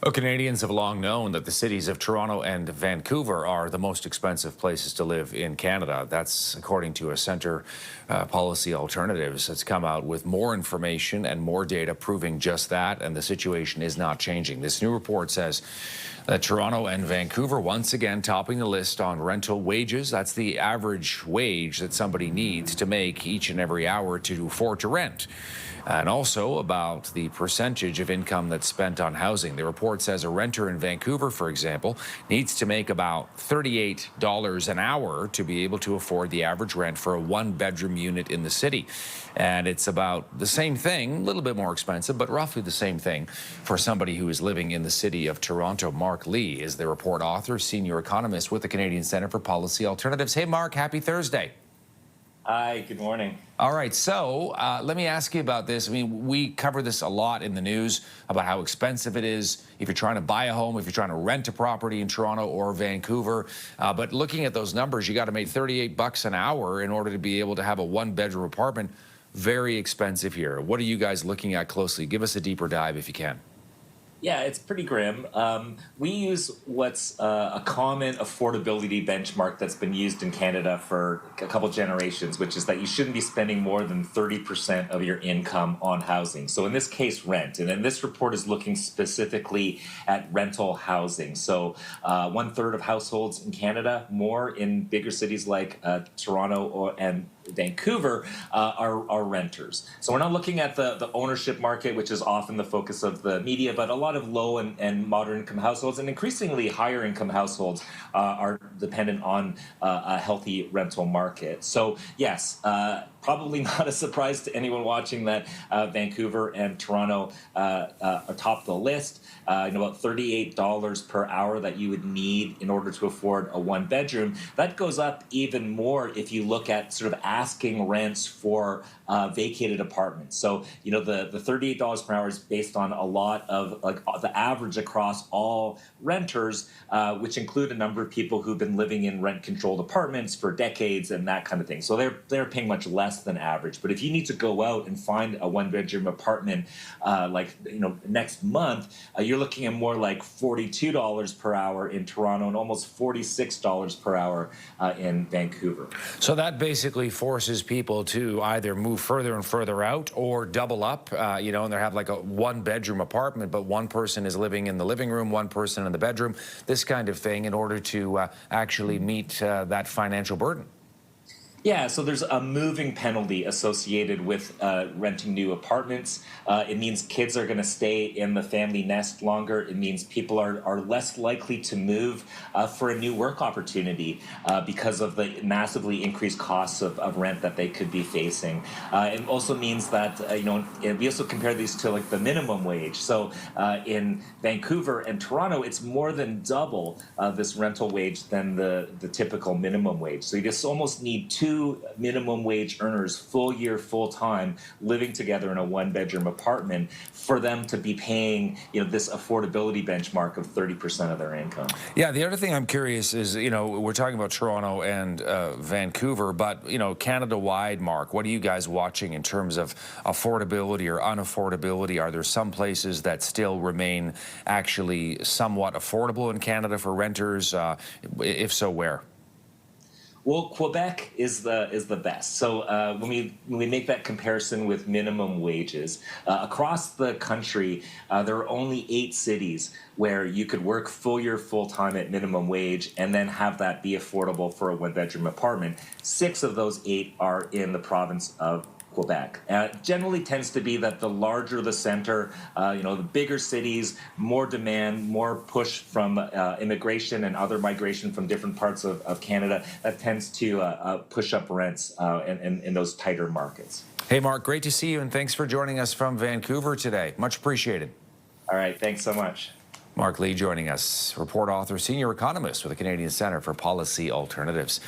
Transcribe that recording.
Well, Canadians have long known that the cities of Toronto and Vancouver are the most expensive places to live in Canada. That's according to a Centre Policy Alternatives. It's come out with more information and more data proving just that, and the situation is not changing. This new report says that Toronto and Vancouver once again topping the list on rental wages. That's the average wage that somebody needs to make each and every hour to afford to rent. And also about the percentage of income that's spent on housing. The report says a renter in Vancouver, for example, needs to make about $38 an hour to be able to afford the average rent for a one-bedroom unit in the city. And it's about the same thing, a little bit more expensive, but roughly the same thing for somebody who is living in the city of Toronto. Marc Lee is the report author, senior economist with the Canadian Centre for Policy Alternatives. Hey, Marc, happy Thursday. Hi, good morning. All right, so let me ask you about this. I mean, we cover this a lot in the news about how expensive it is if you're trying to buy a home, if you're trying to rent a property in Toronto or Vancouver. But looking at those numbers, you got to make $38 an hour in order to be able to have a one-bedroom apartment. Very expensive here. What are you guys looking at closely? Give us a deeper dive if you can. Yeah, it's pretty grim. We use what's a common affordability benchmark that's been used in Canada for a couple generations, which is that you shouldn't be spending more than 30% of your income on housing. So in this case, rent. And then this report is looking specifically at rental housing. So 1/3 of households in Canada, more in bigger cities like Toronto and Vancouver, are renters. So we're not looking at the ownership market, which is often the focus of the media, but a lot of low and moderate income households and increasingly higher income households are dependent on a healthy rental market. So yes, probably not a surprise to anyone watching that Vancouver and Toronto atop the list. About $38 per hour that you would need in order to afford a one-bedroom. That goes up even more if you look at sort of asking rents for vacated apartments. So, the $38 per hour is based on a lot of the average across all renters, which include a number of people who've been living in rent-controlled apartments for decades and that kind of thing. So they're paying much less than average. But if you need to go out and find a one-bedroom apartment, next month, you're looking at more like $42 per hour in Toronto and almost $46 per hour in Vancouver. So that basically forces people to either move further and further out or double up, and they have like a one-bedroom apartment, but one person is living in the living room, one person in the bedroom, this kind of thing, in order to actually meet that financial burden. Yeah, so there's a moving penalty associated with renting new apartments. It means kids are going to stay in the family nest longer. It means people are less likely to move for a new work opportunity because of the massively increased costs of rent that they could be facing. It also means that, we also compare these to like the minimum wage. So in Vancouver and Toronto, it's more than double this rental wage than the typical minimum wage. So you just almost need two minimum wage earners full year, full time, living together in a one-bedroom apartment for them to be paying, this affordability benchmark of 30% of their income. Yeah, the other thing I'm curious is, we're talking about Toronto and Vancouver, but, Canada-wide, Marc, what are you guys watching in terms of affordability or unaffordability? Are there some places that still remain actually somewhat affordable in Canada for renters? If so, where? Well, Quebec is the best. So when we make that comparison with minimum wages across the country, there are only 8 cities where you could work full year, full time at minimum wage, and then have that be affordable for a one-bedroom apartment. 6 of those 8 are in the province of Quebec. Generally tends to be that the larger the center, the bigger cities, more demand, more push from immigration and other migration from different parts of Canada, that tends to push up rents in those tighter markets. Hey, Marc, great to see you, and thanks for joining us from Vancouver today. Much appreciated. All right, thanks so much. Marc Lee joining us, report author, senior economist with the Canadian Centre for Policy Alternatives.